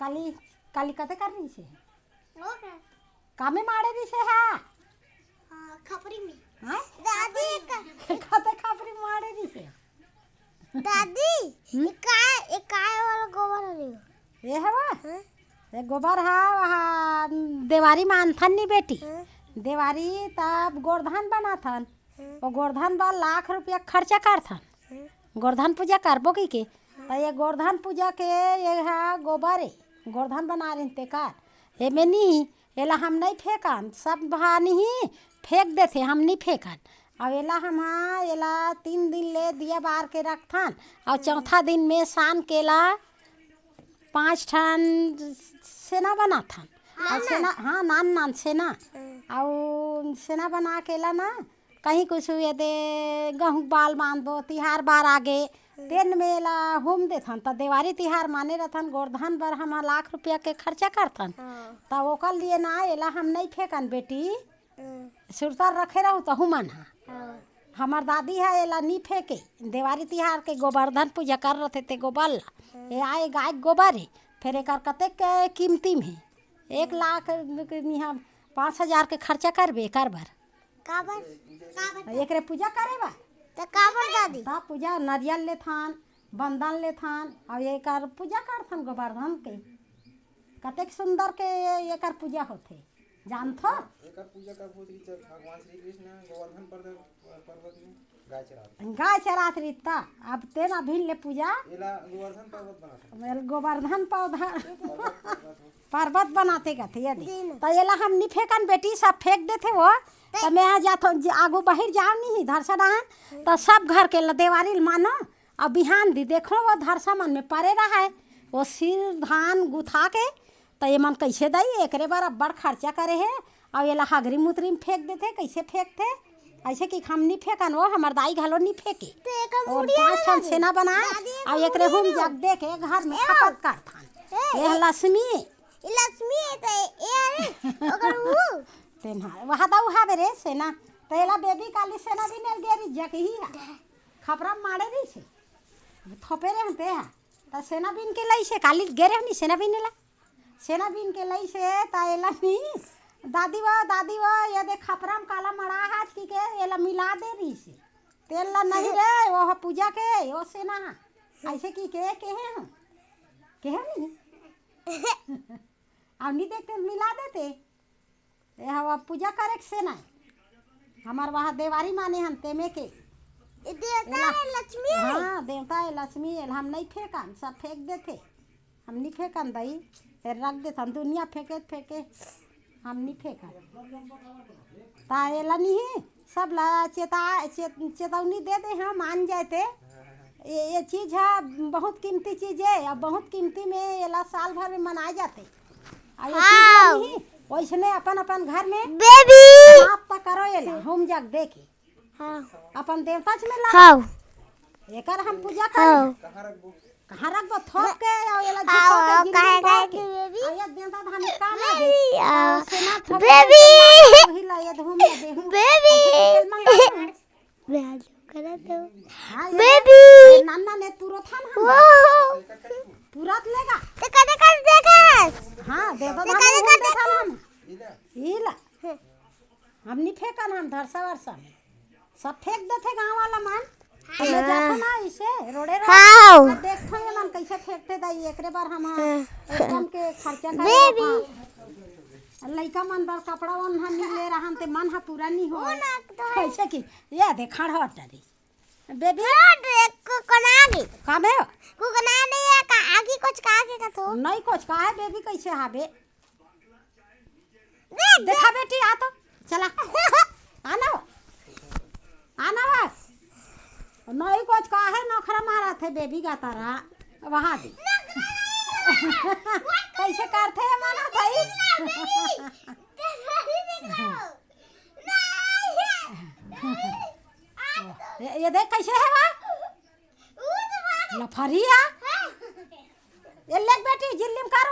काली काली कते कर रही से ओके कामे मारे रही से है हां खपरी में हां दादी कते खपरी मारे रही से दादी काय वाला गोबर है ये है वा ये गोबर है वहाँ देवारी मानथन नहीं बेटी देवारी तब गोवर्धन बना थन वो गोवर्धन बा लाख रुपया खर्चा कर थन गोवर्धन पूजा करबो की तो ये गोवर्धन पूजा के ये है गोबर है गोवर्धन बना रहे ते कार ये में नहीं एला हम नहीं फेंकन सब बहानी ही फेंक देते हम नहीं फेंकन अब एला हम एला 3 दिन ले दिया बार के रखथन और चौथा दिन में शान केला 5 ठन सेना बना थन और सेना हाँ नान सेना और सेना बना केला ना कहीं कुछ ये दे गहूँ बाल मान दो तिहार बार आगे तेन में ला होम देथन तो देवारी तिहार माने रहथन गोवर्धन बर हम लाख रुपया के खर्चा करथन तब ओकर लिए ना एला हम नहीं फेंकन बेटी सुरतार रखे रहू तो हुमन हमार दादी है एला नहीं फेंके देवारी तिहार के गोवर्धन पूजा कर रहे थे गोबर ला ये आए गाय गोबर है फिर एक कतेक के कीमती में 1 लाख यहाँ 5,000 के खर्चा करबे करबर एक पूजा करे बा तो काबर दादी ता पूजा नारियल ले थान बंदन ले थान और एक पूजा करथन गोवर्धन के कतेक सुंदर के एक पूजा होथे जानथो एकर पूजा कब होती जब भगवान श्री कृष्ण गोवर्धन पर्वत में गाय चरात रीता अब तेना भिन ले पूजा एला गोवर्धन पर्वत बनाते गोवर्धन पौधा पर्वत बनाते गथे यदि तो एला हम नहीं फेंकन बेटी सब फेंक देते वो तो मैं जात आगू बाहर जाओ नहीं धरसा रहन तो सब घर के देवारी मानो और बिहान दी देखो वो धरसा मन में पड़े रहा है वो सिर धान गुथा के तो ये मन कैसे दई एक बार बड़ खर्चा करे है और ये हगरी मुतरी में फेंक देते कैसे फेंकते ऐसे कि हम नहीं फेंकन वो हमार दाई घालो नहीं फेंके और 5 ठन सेना बनाए और एक हम जग दे के घर में खपत करथन ये लक्ष्मी तो ये अगर वो तेन वहाँ दाऊ हा बेरे सेना तो एला बेबी काली सेना भी नेल गेरी जक ही खपरा मारे दी से थोपे रे हते है तो सेना बिन के लई से काली गेरे हनी सेना बिन ला सेना बिन के लई से ता एला नी दादी वो ये दे खपरा में काला मड़ा हाथ की के एला मिला दे रही से तेल ला नहीं रे वो पूजा के वो सेना ऐसे की के हैं के है नहीं अब नहीं देखते मिला देते ये हवा पूजा करे से ना हमार वहाँ देवारी माने हम तेमे के देवता है लक्ष्मी हाँ देवता है लक्ष्मी है हम नहीं फेंकन सब फेंक देते हम नहीं फेंकन दई रख देते दुनिया फेंके हम नहीं फेंकन ताला नहीं सब ला चेतावनी दे दे हम मान जाते ये चीज़ है बहुत कीमती चीज़ है और बहुत कीमती में ये ला साल भर में मनाए जाते वैसने अपन घर में बेबी आप तक करो ये ला हम जग देखे अपन देवता में ला हां एकर हम पूजा कर कहाँ रखबो थोप के और ये ला झुका के कहे कि बेबी ये देवता धान काम है सेना थोप बेबी वही ला ये धूम में दे बेबी ब्याज करा दो हाँ बेबी नाना ने तुरंत था ना वो तुरंत लेगा तो कदे कर देगा हाँ देवता धान में देखा हम इला हम नहीं फेंकन हम धरसा वर्षा में सब फेंक देते गांव वाला मान हमें जातो ना इसे रोडे हाँ देखते हैं मन कैसे फेंकते दाई एकरे बार हम एकदम के खर्चा करे लइका मन बार कपड़ा वन हम नहीं ले रहा ते मन हा पूरा नहीं हो कैसे की ये देखा हट दी बेबी कोनागी काबे को कना नहीं है का आगे कुछ का के का तो नहीं कुछ का है बेबी कैसे हाबे देखा बेटी आ तो चला आना नहीं कुछ का है नखरा मारा थे बेबी का तारा वहाँ दी कैसे करते हैं माना भाई ये देख कैसे है वहाँ लफरिया ये लेक बेटी जिल्लिम करो